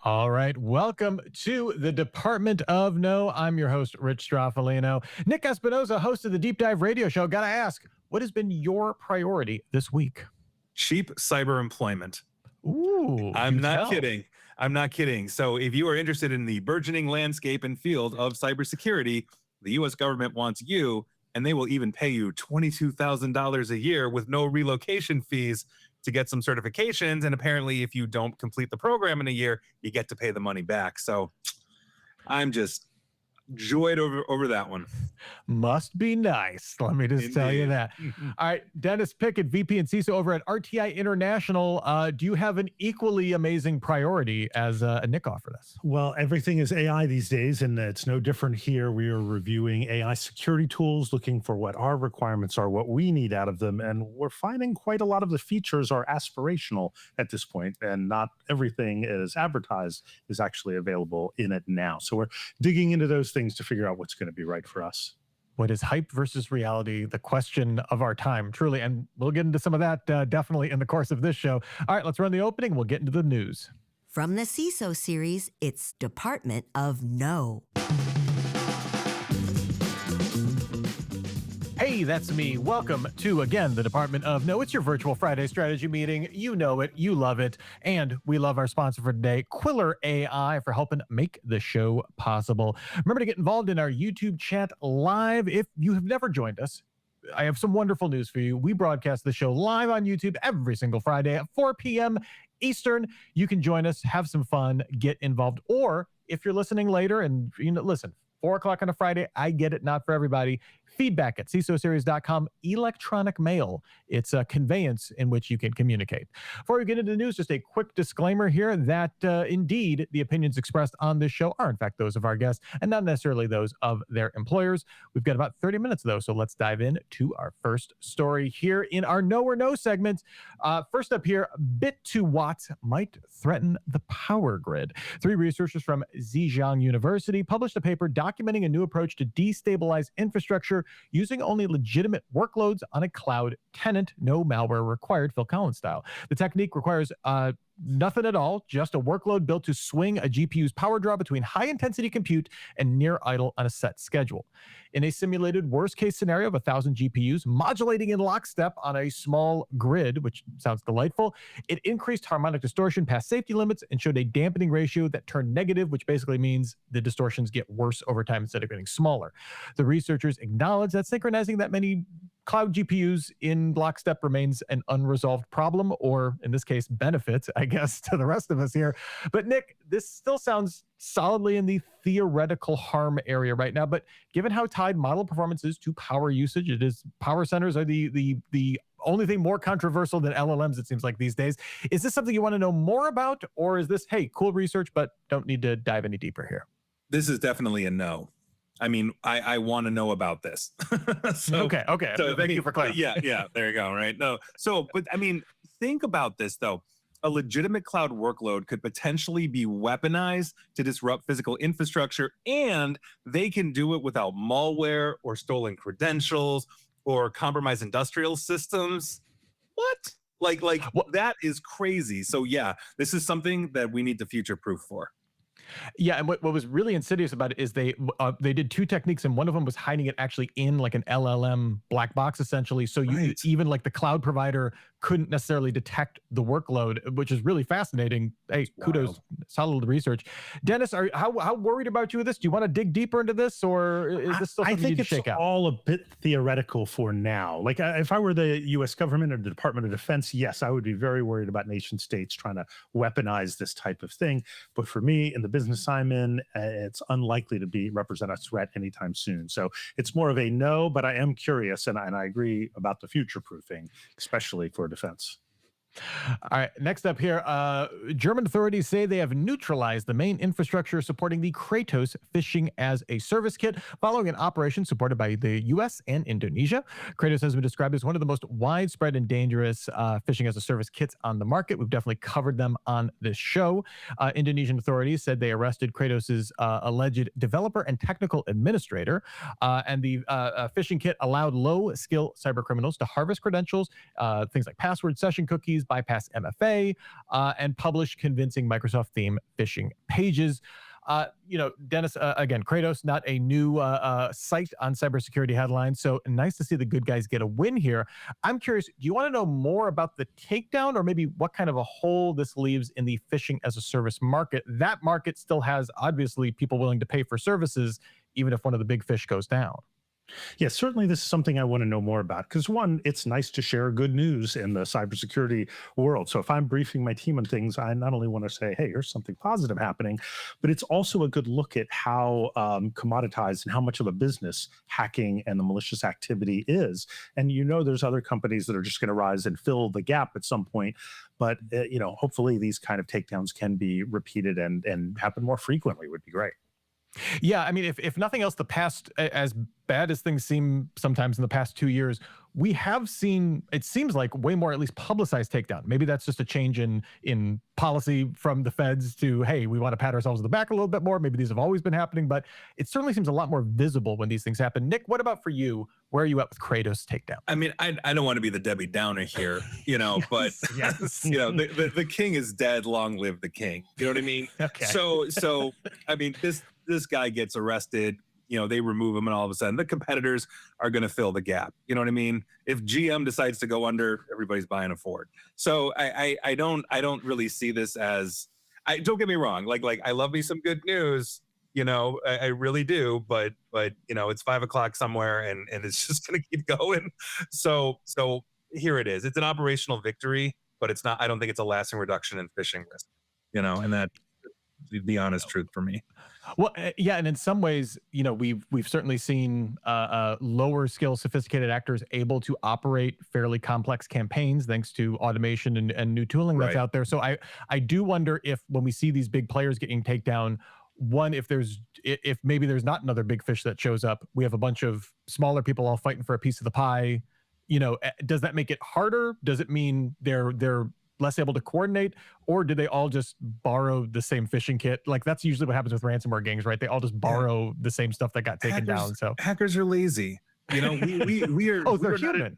All right. Welcome to the Department of No. I'm your host, Rich Stroffolino. Nick Espinoza, host of the Deep Dive Radio Show. Got to ask, what has been your priority this week? Cheap cyber employment. Ooh, I'm not kidding. I'm not kidding. So if you are interested in the burgeoning landscape and field of cybersecurity, the U.S. government wants you, and they will even pay you $22,000 a year with no relocation fees to get some certifications. And apparently, if you don't complete the program in a year, you get to pay the money back. So I'm just joyed over that one. Must be nice. Let me just tell you that. All right, Dennis Pickett, VP and CISO over at RTI International. Do you have an equally amazing priority as Nick offered us? Well, everything is AI these days, and it's no different here. We are reviewing AI security tools, looking for what our requirements are, what we need out of them, and we're finding quite a lot of the features are aspirational at this point, and not everything is advertised is actually available in it now. So we're digging into those things to figure out what's going to be right for us. What is hype versus reality? The question of our time, truly. And we'll get into some of that definitely in the course of this show. All right, let's run the opening. We'll get into the news. From the CISO series, it's Department of No. Hey, that's me. Welcome to, again, the Department of No. It's your virtual Friday strategy meeting. You know it. You love it. And we love our sponsor for today, Quiller AI, for helping make the show possible. Remember to get involved in our YouTube chat live. If you have never joined us, I have some wonderful news for you. We broadcast the show live on YouTube every single Friday at 4 p.m. Eastern. You can join us, have some fun, get involved. Or if you're listening later and, listen, 4 o'clock on a Friday, I get it, not for everybody. Feedback at CISOseries.com, electronic mail. It's a conveyance in which you can communicate. Before we get into the news, just a quick disclaimer here that indeed the opinions expressed on this show are in fact those of our guests and not necessarily those of their employers. We've got about 30 minutes though, so let's dive in to our first story here in our No or No segment. First up here, bit-to-watt might threaten the power grid. 3 researchers from Zhejiang University published a paper documenting a new approach to destabilize infrastructure using only legitimate workloads on a cloud tenant, no malware required, Phil Collins style. The technique requires nothing at all, just a workload built to swing a GPU's power draw between high-intensity compute and near idle on a set schedule. In a simulated worst-case scenario of 1,000 GPUs modulating in lockstep on a small grid, which sounds delightful, it increased harmonic distortion past safety limits and showed a dampening ratio that turned negative, which basically means the distortions get worse over time instead of getting smaller. The researchers acknowledge that synchronizing that many cloud GPUs in lockstep remains an unresolved problem, or in this case, benefit, I guess, to the rest of us here. But Nick, this still sounds solidly in the theoretical harm area right now. But given how tied model performance is to power usage, it is power centers are the only thing more controversial than LLMs, it seems like these days. Is this something you want to know more about, or is this, hey, cool research, but don't need to dive any deeper here? This is definitely a no. I mean, I want to know about this. Okay. So thank you for clarifying. Yeah, there you go, right? No, but I mean, think about this, though. A legitimate cloud workload could potentially be weaponized to disrupt physical infrastructure, and they can do it without malware or stolen credentials or compromised industrial systems. What? Like that is crazy. So yeah, this is something that we need to future-proof for. Yeah, and what was really insidious about it is they did 2 techniques, and one of them was hiding it actually in like an LLM black box, essentially. So you even like the cloud provider couldn't necessarily detect the workload, which is really fascinating. Hey, kudos, solid research. Dennis, how worried about you with this? Do you want to dig deeper into this, or is this still something you need to shake out? I think it's all a bit theoretical for now. Like if I were the U.S. government or the Department of Defense, yes, I would be very worried about nation states trying to weaponize this type of thing. But for me, in the business I'm in, it's unlikely to represent a threat anytime soon. So it's more of a no, but I am curious, and I agree about the future proofing, especially for defense. All right, next up here, German authorities say they have neutralized the main infrastructure supporting the Kratos phishing as a service kit following an operation supported by the U.S. and Indonesia. Kratos has been described as one of the most widespread and dangerous phishing as a service kits on the market. We've definitely covered them on this show. Indonesian authorities said they arrested Kratos's alleged developer and technical administrator, and the phishing kit allowed low-skill cyber criminals to harvest credentials, things like passwords, session cookies, keys, bypass MFA, and publish convincing Microsoft theme phishing pages. Dennis, again, Kratos, not a new site on cybersecurity headlines. So nice to see the good guys get a win here. I'm curious, do you want to know more about the takedown or maybe what kind of a hole this leaves in the phishing as a service market? That market still has obviously people willing to pay for services, even if one of the big fish goes down. Yeah, certainly this is something I want to know more about because one, it's nice to share good news in the cybersecurity world. So if I'm briefing my team on things, I not only want to say, hey, here's something positive happening, but it's also a good look at how commoditized and how much of a business hacking and the malicious activity is. And there's other companies that are just going to rise and fill the gap at some point. But hopefully these kind of takedowns can be repeated and happen more frequently would be great. Yeah, I mean, if nothing else, the past, as bad as things seem sometimes in the past 2 years, we have seen, it seems like, way more at least publicized takedown. Maybe that's just a change in policy from the feds to, hey, we want to pat ourselves on the back a little bit more. Maybe these have always been happening, but it certainly seems a lot more visible when these things happen. Nick, what about for you? Where are you at with Kratos takedown? I mean, I don't want to be the Debbie Downer here, but Yes. the king is dead. Long live the king. You know what I mean? Okay. So I mean, this guy gets arrested. They remove him, and all of a sudden, the competitors are going to fill the gap. You know what I mean? If GM decides to go under, everybody's buying a Ford. So I don't really see this as. Don't get me wrong. Like I love me some good news. I really do, but it's 5 o'clock somewhere and it's just going to keep going. So here it is. It's an operational victory, but it's not, I don't think it's a lasting reduction in phishing risk, and that's the honest truth for me. Well, yeah, and in some ways, we've certainly seen lower skill, sophisticated actors able to operate fairly complex campaigns thanks to automation and new tooling that's Right. out there. So I do wonder if when we see these big players getting takedown, one, if maybe there's not another big fish that shows up, we have a bunch of smaller people all fighting for a piece of the pie. Does that make it harder? Does it mean they're less able to coordinate, or do they all just borrow the same phishing kit? Like that's usually what happens with ransomware gangs, right? They all just borrow the same stuff that got taken down. So hackers are lazy. We are. oh, they're human.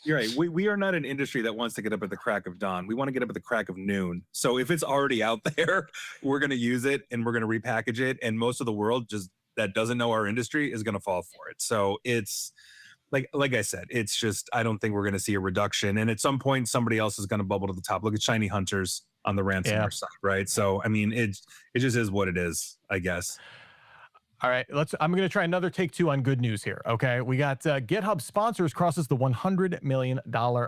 You're right. We are not an industry that wants to get up at the crack of dawn. We want to get up at the crack of noon. So if it's already out there, we're going to use it and we're going to repackage it. And most of the world just that doesn't know our industry is going to fall for it. So it's like I said, it's just, I don't think we're going to see a reduction. And at some point, somebody else is going to bubble to the top. Look at Shiny Hunters on the ransomware side, right? So, I mean, it just is what it is, I guess. All right, I'm going to try another take two on good news here. Okay, we got GitHub sponsors crosses the $100 million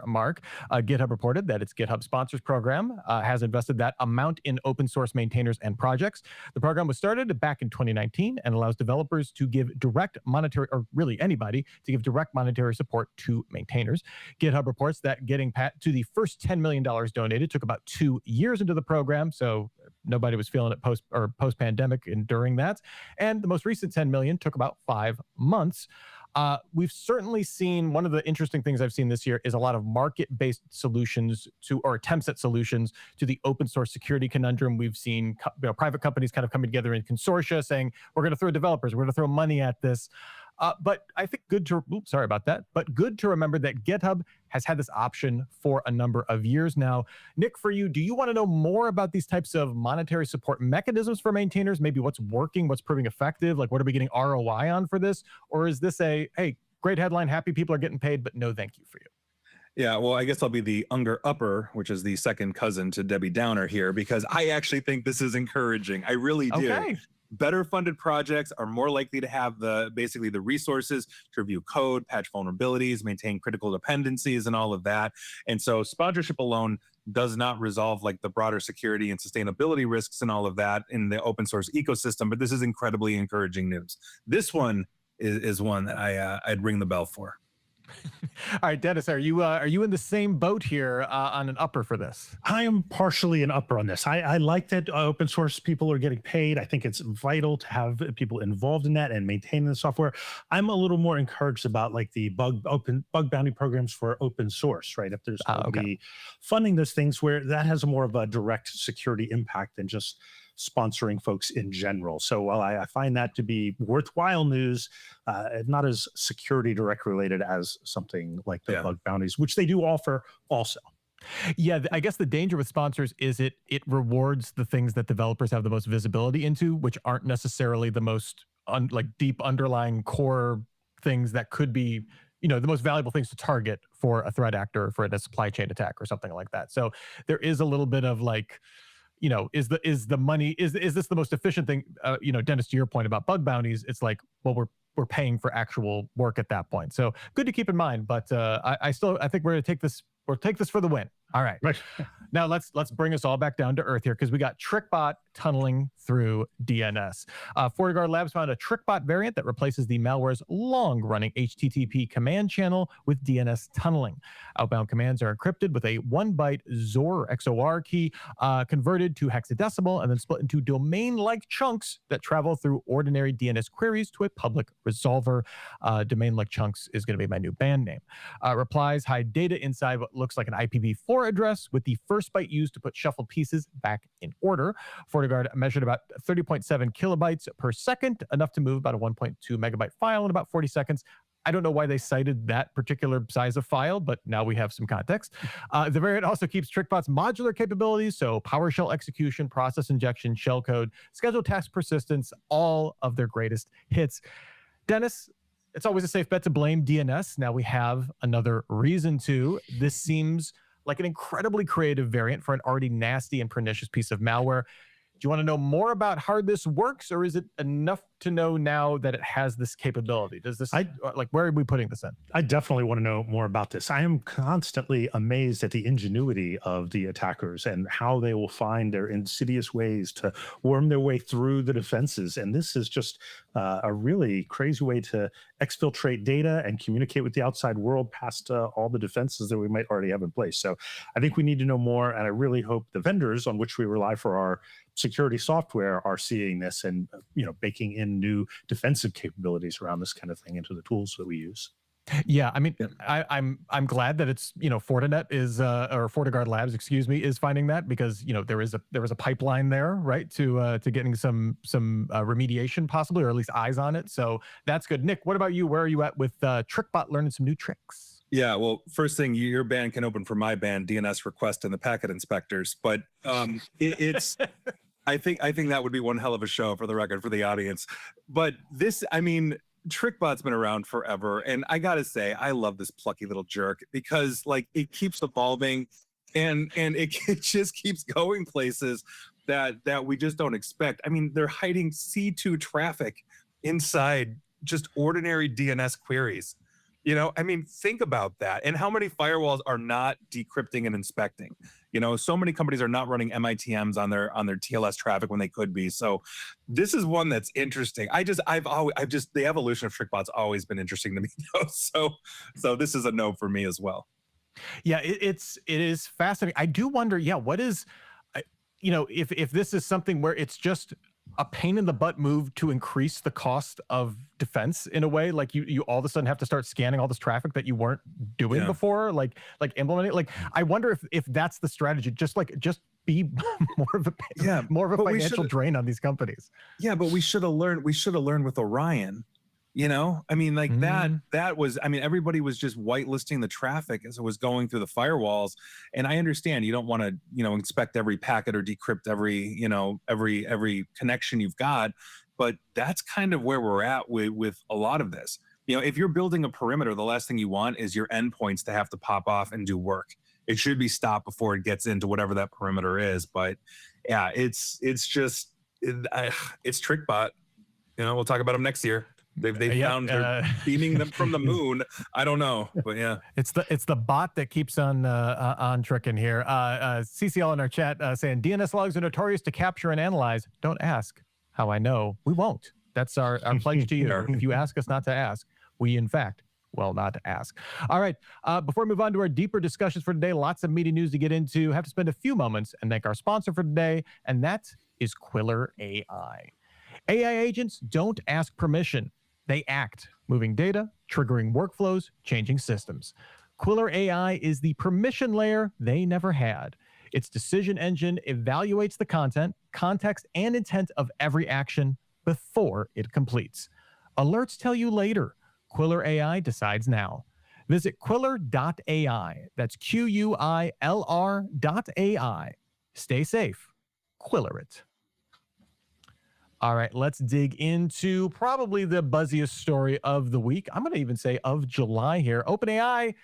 mark. GitHub reported that its GitHub sponsors program has invested that amount in open source maintainers and projects. The program was started back in 2019 and allows developers to give direct monetary, or really anybody, to give direct monetary support to maintainers. GitHub reports that getting to the first $10 million donated took about 2 years into the program, so nobody was feeling it post-pandemic and during that. And the most recent 10 million took about 5 months. We've certainly seen, one of the interesting things I've seen this year is a lot of market-based solutions or attempts at solutions to the open source security conundrum. We've seen private companies kind of coming together in consortia saying, we're going to throw developers, we're going to throw money at this. But I think good to remember that GitHub has had this option for a number of years now. Nick, for you, do you want to know more about these types of monetary support mechanisms for maintainers? Maybe what's working, what's proving effective? Like, what are we getting ROI on for this? Or is this hey, great headline, happy people are getting paid, but no thank you for you? Yeah, well, I guess I'll be the Unger Upper, which is the second cousin to Debbie Downer here, because I actually think this is encouraging. I really do. Okay. Better funded projects are more likely to have the resources to review code, patch vulnerabilities, maintain critical dependencies, and all of that. And so sponsorship alone does not resolve like the broader security and sustainability risks and all of that in the open source ecosystem. But this is incredibly encouraging news. This one is one that I'd ring the bell for. All right, Dennis, are you in the same boat here on an upper for this? I am partially an upper on this. I like that open source people are getting paid. I think it's vital to have people involved in that and maintaining the software. I'm a little more encouraged about like the bug bounty programs for open source, right? If there's going to be funding those things where that has more of a direct security impact than just sponsoring folks in general. So while I find that to be worthwhile news, not as security direct related as something like the bug bounties, which they do offer also. Yeah, I guess the danger with sponsors is it rewards the things that developers have the most visibility into, which aren't necessarily the most like deep underlying core things that could be, the most valuable things to target for a threat actor for a supply chain attack or something like that. So there is a little bit of like, is the money, is this the most efficient thing? Dennis, to your point about bug bounties, it's like, well, we're paying for actual work at that point. So good to keep in mind. But I think we're gonna take this. We'll take this for the win. All right. Right. Now let's bring us all back down to earth here, because we got TrickBot tunneling through DNS. FortiGuard Labs found a TrickBot variant that replaces the malware's long-running HTTP command channel with DNS tunneling. Outbound commands are encrypted with a 1-byte XOR key, converted to hexadecimal, and then split into domain-like chunks that travel through ordinary DNS queries to a public resolver. Domain-like chunks is going to be my new band name. Replies hide data inside what looks like an IPv4 address, with the first byte used to put shuffled pieces back in order. FortiGuard measured about 30.7 kilobytes per second, enough to move about a 1.2 megabyte file in about 40 seconds. I don't know why they cited that particular size of file, but now we have some context. The variant also keeps TrickBot's modular capabilities, so PowerShell execution, process injection, shellcode, scheduled task persistence, all of their greatest hits. Dennis, it's always a safe bet to blame DNS. Now we have another reason to. This seems like an incredibly creative variant for an already nasty and pernicious piece of malware. Do you want to know more about how this works, or is it enough to know now that it has this capability? Does this, where are we putting this in? I definitely want to know more about this. I am constantly amazed at the ingenuity of the attackers and how they will find their insidious ways to worm their way through the defenses. And this is just a really crazy way to exfiltrate data and communicate with the outside world past all the defenses that we might already have in place. So I think we need to know more. And I really hope the vendors on which we rely for our security software are seeing this and baking in new defensive capabilities around this kind of thing into the tools that we use. Yeah, I mean, yeah. I'm glad that it's Fortinet is or FortiGuard Labs, excuse me, is finding that, because there was a pipeline there, right, to getting some remediation possibly, or at least eyes on it. So that's good. Nick, what about you? Where are you at with TrickBot learning some new tricks? Yeah, well, first thing, your band can open for my band, DNS request and the packet inspectors, but it's. I think that would be one hell of a show, for the record, for the audience. But this, I mean, TrickBot's been around forever, and I gotta say, I love this plucky little jerk, because it keeps evolving, and it just keeps going places that we just don't expect. I mean, they're hiding C2 traffic inside just ordinary DNS queries. I mean, think about that. And how many firewalls are not decrypting and inspecting? So many companies are not running MITMs on their TLS traffic when they could be. So this is one that's interesting. The evolution of TrickBot's always been interesting to me. So this is a no for me as well. Yeah, it is fascinating. I do wonder, what is, if this is something where it's just a pain in the butt move to increase the cost of defense in a way, like you all of a sudden have to start scanning all this traffic that you weren't doing before, like implementing. I wonder if that's the strategy, just be more of a financial drain on these companies. Yeah, but we should have learned with Orion. I mean, that was, everybody was just whitelisting the traffic as it was going through the firewalls. And I understand you don't want to, inspect every packet or decrypt every connection you've got, but that's kind of where we're at with a lot of this. If you're building a perimeter, the last thing you want is your endpoints to have to pop off and do work. It should be stopped before it gets into whatever that perimeter is. But yeah, it's TrickBot. We'll talk about them next year. They found they're beaming them from the moon. I don't know, but yeah, it's the bot that keeps on tricking here. CCL in our chat saying DNS logs are notorious to capture and analyze. Don't ask how I know. We won't. That's our pledge to you. If you ask us not to ask, we in fact will not ask. All right. Before we move on to our deeper discussions for today, lots of meaty news to get into. Have to spend a few moments and thank our sponsor for today, and that is Quiller AI. AI agents don't ask permission. They act, moving data, triggering workflows, changing systems. Quiller AI is the permission layer they never had. Its decision engine evaluates the content, context, and intent of every action before it completes. Alerts tell you later. Quiller AI decides now. Visit Quiller.ai. That's QUILR.ai. Stay safe. Quiller it. All right, let's dig into probably the buzziest story of the week. I'm going to even say of July here. OpenAI,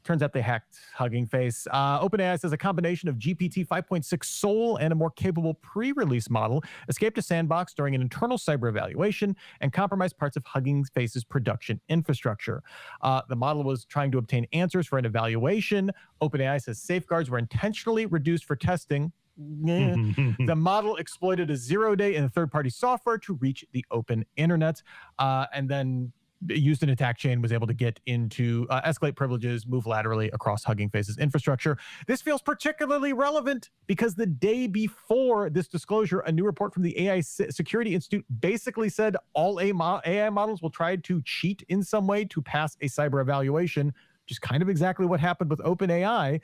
turns out they hacked Hugging Face. OpenAI says a combination of GPT 5.6 Soul and a more capable pre-release model escaped a sandbox during an internal cyber evaluation and compromised parts of Hugging Face's production infrastructure. The model was trying to obtain answers for an evaluation. OpenAI says safeguards were intentionally reduced for testing. The model exploited a 0-day in third-party software to reach the open internet, and then used an attack chain, was able to get into escalate privileges, move laterally across Hugging Face's infrastructure. This feels particularly relevant because the day before this disclosure, a new report from the AI Security Institute basically said all AI models will try to cheat in some way to pass a cyber evaluation, which is kind of exactly what happened with OpenAI.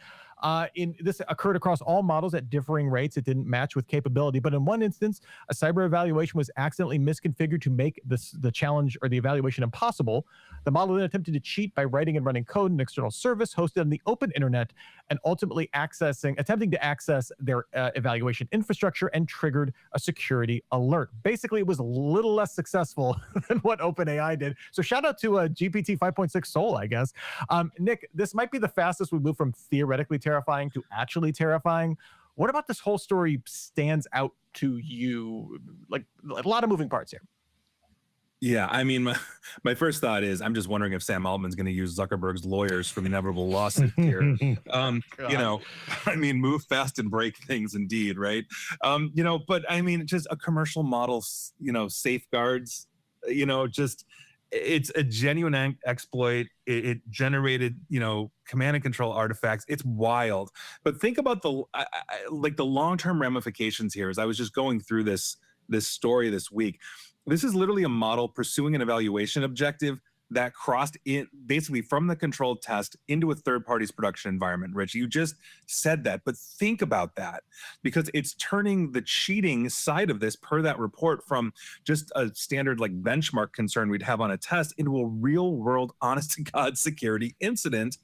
This occurred across all models at differing rates. It didn't match with capability, but in one instance, a cyber evaluation was accidentally misconfigured to make the challenge or the evaluation impossible. The model then attempted to cheat by writing and running code in an external service hosted on the open internet, and ultimately attempting to access their evaluation infrastructure, and triggered a security alert. Basically, it was a little less successful than what OpenAI did. So shout out to GPT 5.6 Soul, I guess. Nick, this might be the fastest we move from theoretically terrifying to actually terrifying. What about this whole story stands out to you? Like, a lot of moving parts here. Yeah, I mean, my first thought is I'm just wondering if Sam Altman's going to use Zuckerberg's lawyers for the inevitable lawsuit here. I mean, move fast and break things, indeed, right? But I mean, just a commercial model, safeguards, just it's a genuine exploit. It generated, command and control artifacts. It's wild. But think about the long-term ramifications here. As I was just going through this story this week, this is literally a model pursuing an evaluation objective that crossed in basically from the controlled test into a third party's production environment. Rich, you just said that, but think about that, because it's turning the cheating side of this, per that report, from just a standard like benchmark concern we'd have on a test into a real world, honest to God security incident.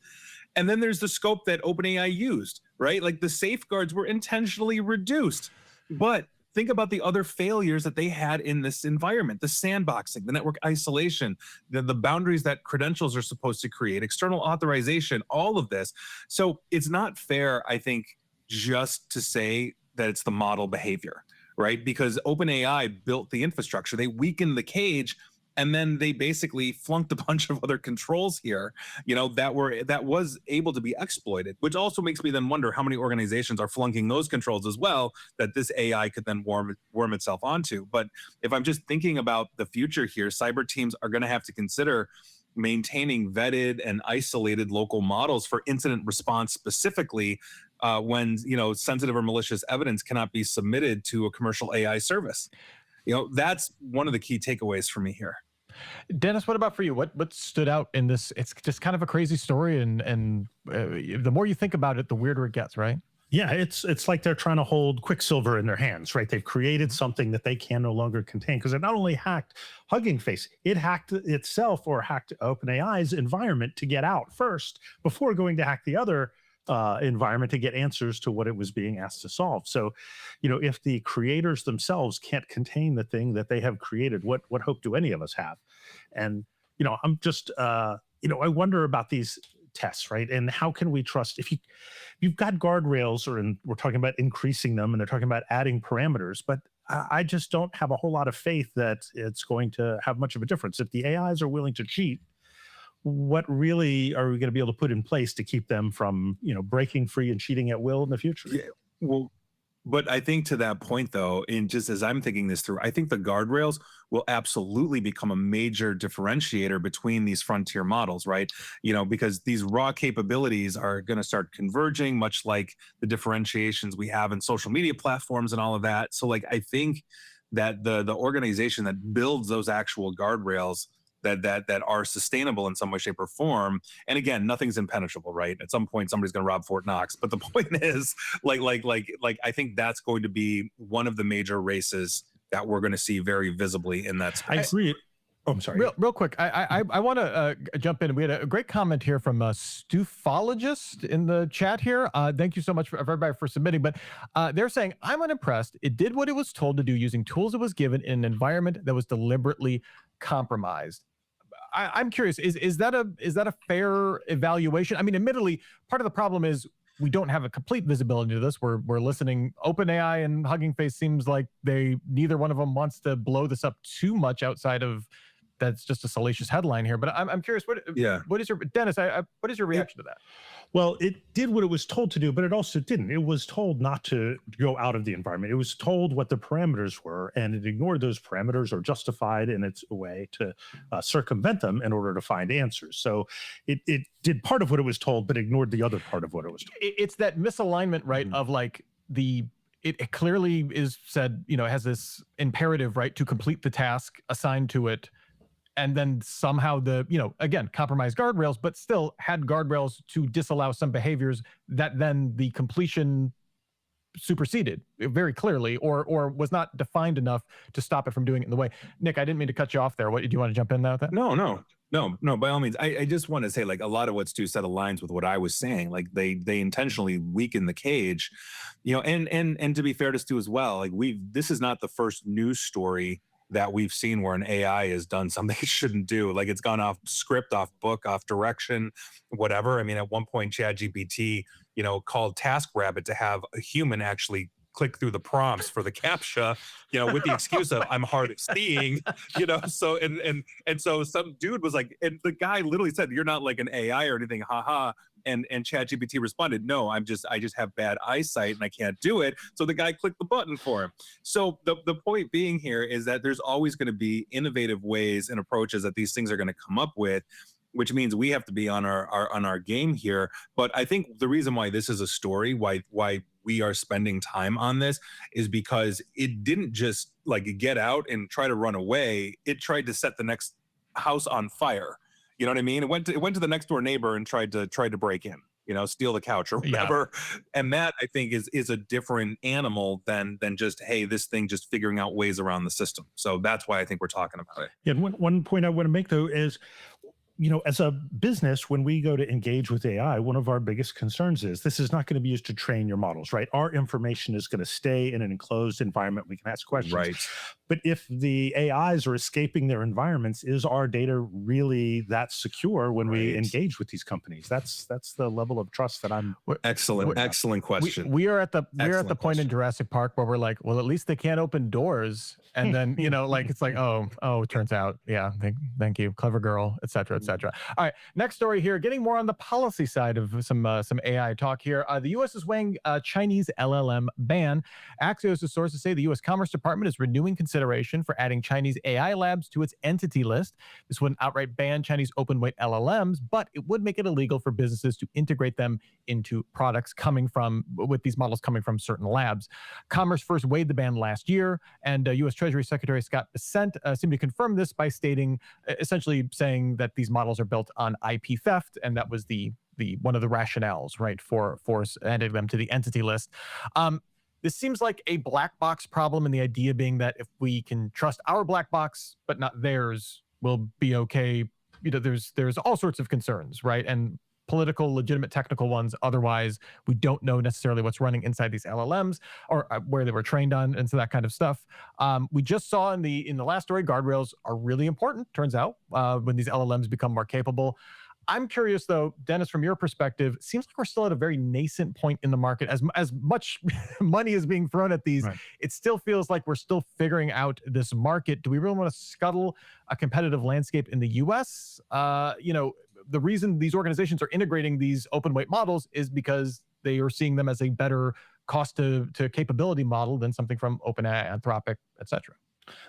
And then there's the scope that OpenAI used, right? Like the safeguards were intentionally reduced, but think about the other failures that they had in this environment: the sandboxing, the network isolation, the boundaries that credentials are supposed to create, external authorization, all of this. So it's not fair, I think, just to say that it's the model behavior, right? Because OpenAI built the infrastructure, they weakened the cage, and then they basically flunked a bunch of other controls here, that was able to be exploited, which also makes me then wonder how many organizations are flunking those controls as well, that this AI could then worm itself onto. But if I'm just thinking about the future here, cyber teams are going to have to consider maintaining vetted and isolated local models for incident response specifically, when sensitive or malicious evidence cannot be submitted to a commercial AI service. That's one of the key takeaways for me here. Dennis, what about for you? What stood out in this? It's just kind of a crazy story, and the more you think about it, the weirder it gets, right? Yeah, it's like they're trying to hold Quicksilver in their hands, right? They've created something that they can no longer contain, because it not only hacked Hugging Face, it hacked itself, or hacked OpenAI's environment to get out first before going to hack the other environment to get answers to what it was being asked to solve. So, if the creators themselves can't contain the thing that they have created, what hope do any of us have? And, I'm just, I wonder about these tests, right? And how can we trust, if you've got guardrails, we're talking about increasing them, and they're talking about adding parameters, but I just don't have a whole lot of faith that it's going to have much of a difference. If the AIs are willing to cheat, what really are we going to be able to put in place to keep them from, breaking free and cheating at will in the future? Yeah, well, but I think to that point, though, and just as I'm thinking this through, I think the guardrails will absolutely become a major differentiator between these frontier models, right? Because these raw capabilities are going to start converging, much like the differentiations we have in social media platforms and all of that. So, I think that the organization that builds those actual guardrails that are sustainable in some way, shape, or form. And again, nothing's impenetrable, right? At some point, somebody's going to rob Fort Knox. But the point is, I think that's going to be one of the major races that we're going to see very visibly in that space. I agree. Oh, I'm sorry. Real quick, I want to jump in. We had a great comment here from a Stufologist in the chat here. Thank you so much for everybody for submitting. But they're saying, I'm unimpressed. It did what it was told to do using tools it was given in an environment that was deliberately compromised. I'm curious, is that a fair evaluation? I mean, admittedly, part of the problem is we don't have a complete visibility to this. We're listening. OpenAI and Hugging Face seems like neither one of them wants to blow this up too much outside of that's just a salacious headline here. But I'm curious, what is your Dennis? What is your reaction to that? Well, it did what it was told to do, but it also didn't. It was told not to go out of the environment. It was told what the parameters were, and it ignored those parameters or justified in its way to circumvent them in order to find answers. So it did part of what it was told, but ignored the other part of what it was told. It's that misalignment, right? Mm-hmm. Of like it clearly is said, it has this imperative, right, to complete the task assigned to it. And then somehow again, compromised guardrails, but still had guardrails to disallow some behaviors that then the completion superseded very clearly, or was not defined enough to stop it from doing it in the way. Nick, I didn't mean to cut you off there. What did you want to jump in now with that? No, by all means. I just want to say, like, a lot of what Stu said aligns with what I was saying. Like, they intentionally weaken the cage, and to be fair to Stu as well, like, this is not the first news story that we've seen where an AI has done something it shouldn't do. Like, it's gone off script, off book, off direction, whatever. I mean, at one point, ChatGPT, called TaskRabbit to have a human actually click through the prompts for the CAPTCHA, with the excuse of I'm hard of seeing, So and so some dude was like, and the guy literally said, "You're not like an AI or anything, haha." And ChatGPT responded, "No, I just have bad eyesight and I can't do it." So the guy clicked the button for him. So the point being here is that there's always going to be innovative ways and approaches that these things are going to come up with, which means we have to be on our game here. But I think the reason why this is a story, why we are spending time on this, is because it didn't just like get out and try to run away. It tried to set the next house on fire. You know what I mean? It went to the next door neighbor and tried to break in, steal the couch or whatever. Yeah. And that, I think, is a different animal than just, hey, this thing just figuring out ways around the system. So that's why I think we're talking about it. Yeah. One point I want to make, though, is, as a business, when we go to engage with AI, one of our biggest concerns is this is not going to be used to train your models, right? Our information is going to stay in an enclosed environment. We can ask questions. Right. But if the AIs are escaping their environments, is our data really that secure when we engage with these companies? That's the level of trust that I'm. Excellent question. We are at the point in Jurassic Park where we're like, well, at least they can't open doors, and then it's like, oh, it turns out, yeah, thank you, clever girl, etc. All right, next story here. Getting more on the policy side of some AI talk here. The U.S. is weighing a Chinese LLM ban. Axios' sources say the U.S. Commerce Department is renewing consideration for adding Chinese AI labs to its entity list. This wouldn't outright ban Chinese open-weight LLMs, but it would make it illegal for businesses to integrate them into products with these models coming from certain labs. Commerce first weighed the ban last year, and U.S. Treasury Secretary Scott Bessent seemed to confirm this by essentially saying that these models are built on IP theft, and that was the one of the rationales, right, for adding them to the entity list. This seems like a black box problem, and the idea being that if we can trust our black box but not theirs, we'll be okay. There's all sorts of concerns, right? And political, legitimate, technical ones. Otherwise, we don't know necessarily what's running inside these LLMs or where they were trained on, and so that kind of stuff. We just saw in the last story, guardrails are really important. Turns out when these LLMs become more capable. I'm curious, though, Dennis, from your perspective, seems like we're still at a very nascent point in the market. As much money is being thrown at these, right, it still feels like we're still figuring out this market. Do we really want to scuttle a competitive landscape in the U.S.? The reason these organizations are integrating these open weight models is because they are seeing them as a better cost to capability model than something from OpenAI, Anthropic, et cetera.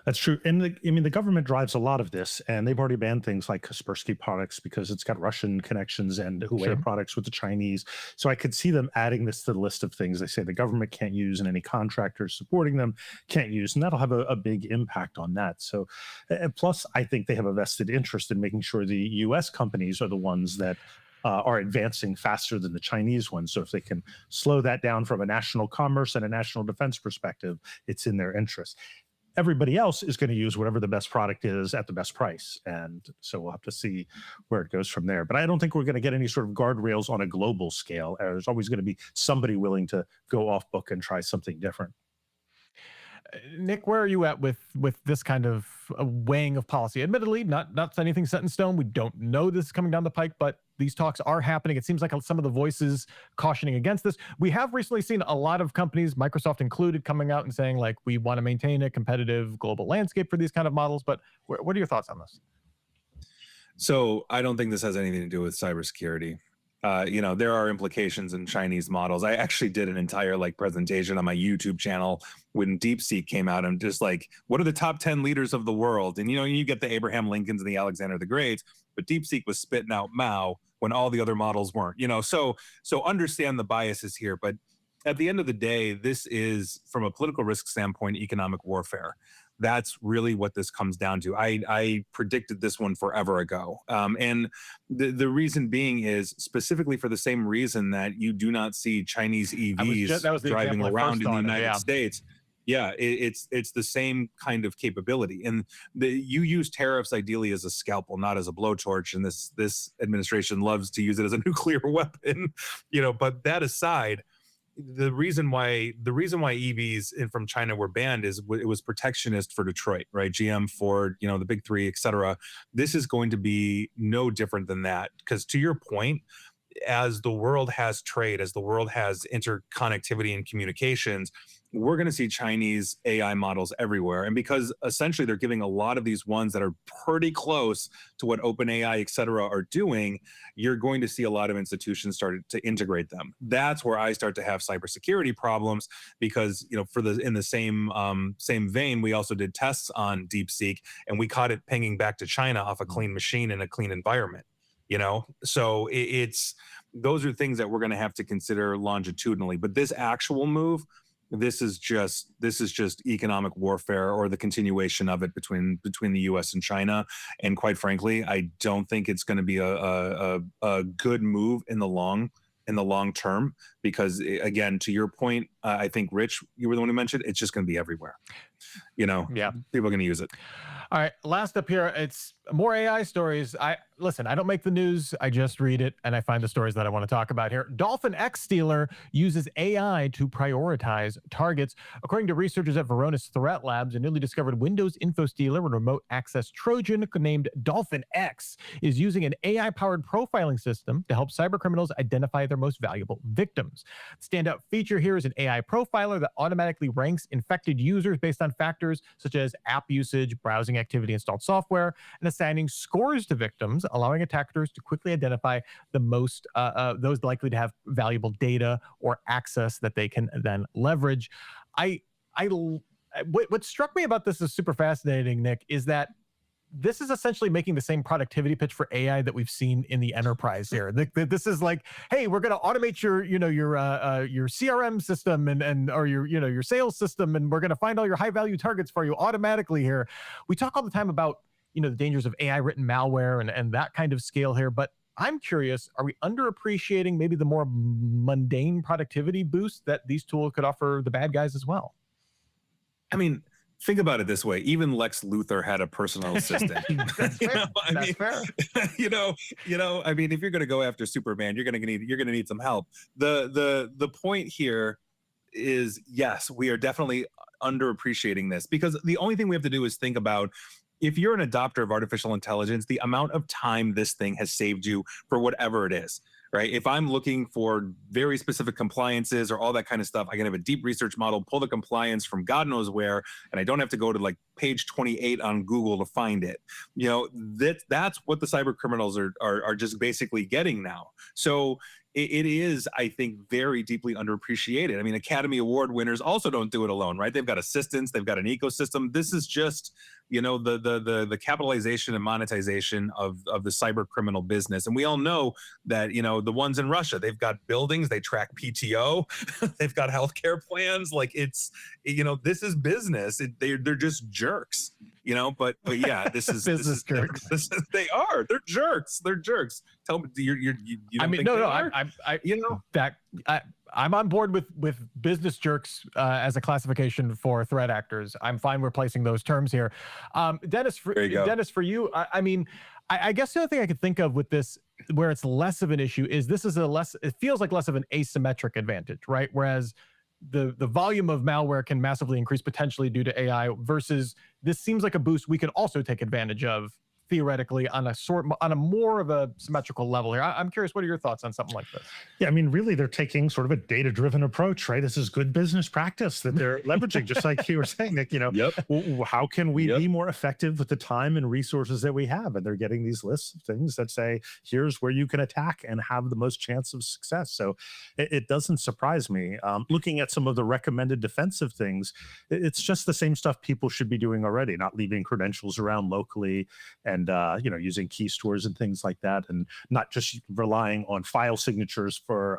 That's true. And the government drives a lot of this, and they've already banned things like Kaspersky products because it's got Russian connections, and Huawei products with the Chinese. So I could see them adding this to the list of things they say the government can't use, and any contractors supporting them can't use. And that'll have a big impact on that. So plus, I think they have a vested interest in making sure the U.S. companies are the ones that are advancing faster than the Chinese ones. So if they can slow that down from a national commerce and a national defense perspective, it's in their interest. everybody else is going to use whatever the best product is at the best price. And so we'll have to see where it goes from there. But I don't think we're going to get any sort of guardrails on a global scale. There's always going to be somebody willing to go off book and try something different. Nick, where are you at with this kind of weighing of policy? Admittedly, not anything set in stone. We don't know this is coming down the pike, but these talks are happening. It seems like some of the voices cautioning against this. We have recently seen a lot of companies, Microsoft included, coming out and saying, like, we want to maintain a competitive global landscape for these kind of models. But what are your thoughts on this? So I don't think this has anything to do with cybersecurity. There are implications in Chinese models. I actually did an entire presentation on my YouTube channel when DeepSeek came out. I'm just like, what are the top 10 leaders of the world? And you get the Abraham Lincolns and the Alexander the Greats, but DeepSeek was spitting out Mao when all the other models weren't. So understand the biases here. But at the end of the day, this is, from a political risk standpoint, economic warfare. That's really what this comes down to. I predicted this one forever ago. And the reason being is specifically for the same reason that you do not see Chinese EVs driving around in the United States. Yeah, it's the same kind of capability. And you use tariffs ideally as a scalpel, not as a blowtorch. And this administration loves to use it as a nuclear weapon. But that aside, the reason why EVs from China were banned is it was protectionist for Detroit, right? GM, Ford, the big three, et cetera. This is going to be no different than that. Because to your point, as the world has trade, as the world has interconnectivity and communications, we're going to see Chinese AI models everywhere. And because essentially they're giving a lot of these ones that are pretty close to what OpenAI, et cetera, are doing, you're going to see a lot of institutions start to integrate them. That's where I start to have cybersecurity problems because, in the same vein, we also did tests on DeepSeek and we caught it pinging back to China off a clean machine in a clean environment. So it's those are things that we're going to have to consider longitudinally. But this actual move, this is just economic warfare, or the continuation of it between the U.S. and China. And quite frankly, I don't think it's going to be a good move in the long term, because again, to your point, I think Rich, you were the one who mentioned it's just going to be everywhere. Yeah, people are going to use it. All right, last up here, it's more AI stories. I don't make the news. I just read it, and I find the stories that I want to talk about here. Dolphin X Stealer uses AI to prioritize targets. According to researchers at Varonis Threat Labs, a newly discovered Windows info stealer and remote access Trojan named Dolphin X is using an AI-powered profiling system to help cybercriminals identify their most valuable victims. The standout feature here is an AI profiler that automatically ranks infected users based on factors such as app usage, browsing activity, installed software, and assigning scores to victims, allowing attackers to quickly identify the most those likely to have valuable data or access that they can then leverage. What struck me about this is super fascinating, Nick, is that this is essentially making the same productivity pitch for AI that we've seen in the enterprise here. This is like, hey, we're going to automate your CRM system or your sales system, and we're going to find all your high value targets for you automatically here. We talk all the time about the dangers of AI written malware and that kind of scale here, but I'm curious, are we underappreciating maybe the more mundane productivity boost that these tools could offer the bad guys as well? I mean, think about it this way. Even Lex Luthor had a personal assistant. That's fair. That's fair. I mean, if you're going to go after Superman, you're going to need some help. The point here is, yes, we are definitely underappreciating this, because the only thing we have to do is think about, if you're an adopter of artificial intelligence, the amount of time this thing has saved you for whatever it is. Right? If I'm looking for very specific compliances or all that kind of stuff, I can have a deep research model, pull the compliance from God knows where, and I don't have to go to page 28 on Google to find it. That's what the cyber criminals are just basically getting now. So it is, I think, very deeply underappreciated. I mean, Academy Award winners also don't do it alone, right? They've got assistants, they've got an ecosystem. This is just, the capitalization and monetization of the cyber criminal business. And we all know that, the ones in Russia, they've got buildings, they track PTO, they've got healthcare plans. This is business. They're just jerks. But yeah, this is business jerks. They're jerks. They're jerks. Tell me, you don't think they are? I'm on board with business jerks as a classification for threat actors. I'm fine replacing those terms here. Dennis, There you go. Dennis, for you, I mean, I guess the other thing I could think of with this, where it's less of an issue, is this is it feels like less of an asymmetric advantage, right? Whereas the volume of malware can massively increase potentially due to AI, versus this seems like a boost we could also take advantage of theoretically on a more of a symmetrical level here. I'm curious, what are your thoughts on something like this? Yeah, I mean, really, they're taking sort of a data-driven approach, right? This is good business practice that they're leveraging, just like you were saying, Nick. How can we be more effective with the time and resources that we have? And they're getting these lists of things that say, here's where you can attack and have the most chance of success. So it doesn't surprise me. Looking at some of the recommended defensive things, it's just the same stuff people should be doing already, not leaving credentials around locally, and using key stores and things like that, and not just relying on file signatures for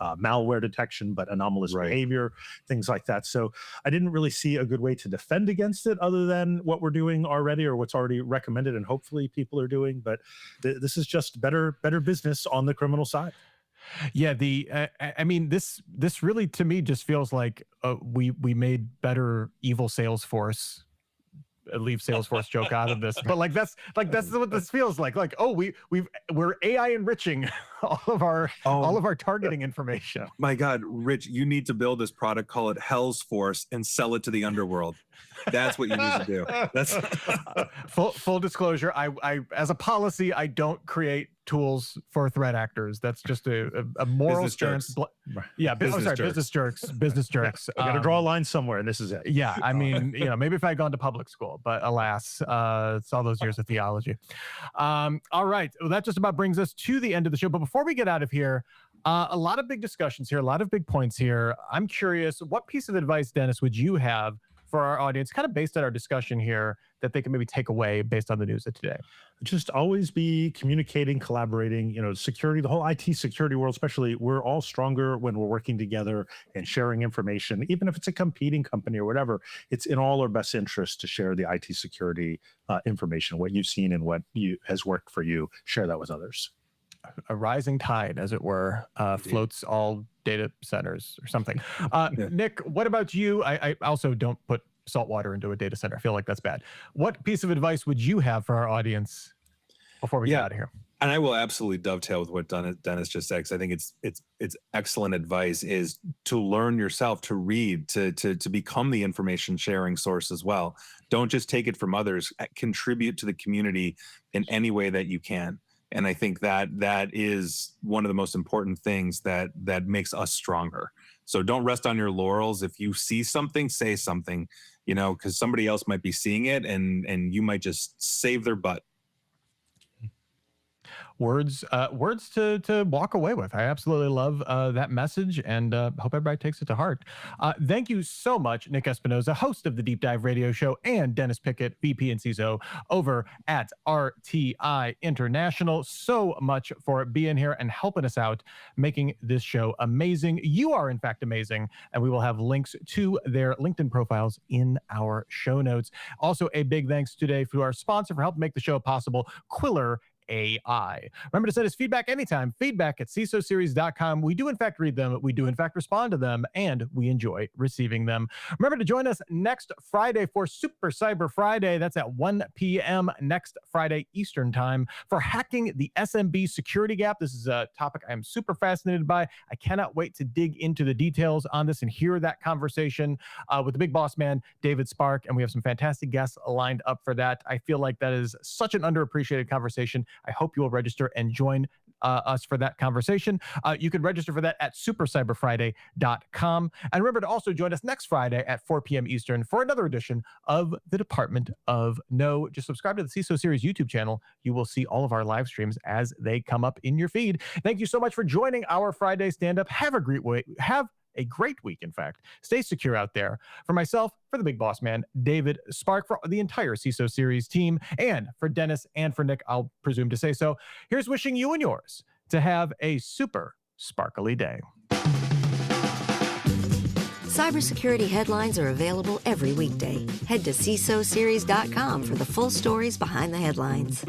malware detection, but anomalous behavior, things like that. So I didn't really see a good way to defend against it other than what we're doing already, or what's already recommended and hopefully people are doing. But this is just better business on the criminal side. Yeah, I mean, this really to me just feels like we made better evil Salesforce. Leave Salesforce joke out of this, but that's what this feels like. Like, oh, we're AI enriching all of our targeting information. My God, Rich, you need to build this product, call it Hell's Force, and sell it to the underworld. That's what you need to do. That's full disclosure. I as a policy, I don't create tools for threat actors. That's just a moral stance. Business jerks. I got to draw a line somewhere, and this is it. Yeah, I mean, maybe if I'd gone to public school, but alas, it's all those years of theology. All right, well, that just about brings us to the end of the show. But before we get out of here, a lot of big discussions here, a lot of big points here. I'm curious, what piece of advice, Dennis, would you have for our audience, kind of based on our discussion here, that they can maybe take away based on the news of today? Just always be communicating, collaborating. Security, the whole IT security world, especially, we're all stronger when we're working together and sharing information. Even if it's a competing company or whatever, it's in all our best interest to share the IT security information, what you've seen and what has worked for you. Share that with others. A rising tide, as it were, floats all data centers or something. Nick, what about you? I also don't put salt water into a data center. I feel like that's bad. What piece of advice would you have for our audience before we get out of here? And I will absolutely dovetail with what Dennis just said, because I think it's excellent advice, is to learn yourself, to read, to become the information sharing source as well. Don't just take it from others. Contribute to the community in any way that you can. And I think that is one of the most important things that makes us stronger. So don't rest on your laurels. If you see something, say something, because somebody else might be seeing it, and you might just save their butt. Words to walk away with. I absolutely love that message, and hope everybody takes it to heart. Thank you so much, Nick Espinoza, host of the Deep Dive Radio Show, and Dennis Pickett, VP and CISO over at RTI International. So much for being here and helping us out, making this show amazing. You are, in fact, amazing, and we will have links to their LinkedIn profiles in our show notes. Also, a big thanks today to our sponsor for helping make the show possible, Quiller AI. Remember to send us feedback anytime, feedback@cisoseries.com. We do in fact read them, we do in fact respond to them, and we enjoy receiving them. Remember to join us next Friday for Super Cyber Friday. That's at 1 p.m. next Friday Eastern Time for hacking the SMB security gap. This is a topic I'm super fascinated by. I cannot wait to dig into the details on this and hear that conversation with the big boss man, David Spark, and we have some fantastic guests lined up for that. I feel like that is such an underappreciated conversation. I hope you will register and join us for that conversation. You can register for that at supercyberfriday.com. And remember to also join us next Friday at 4 p.m. Eastern for another edition of the Department of No. Just subscribe to the CISO Series YouTube channel. You will see all of our live streams as they come up in your feed. Thank you so much for joining our Friday stand-up. Have a great week, in fact. Stay secure out there. For myself, for the big boss man, David Spark, for the entire CISO Series team, and for Dennis and for Nick, I'll presume to say so, here's wishing you and yours to have a super sparkly day. Cybersecurity headlines are available every weekday. Head to CISOseries.com for the full stories behind the headlines.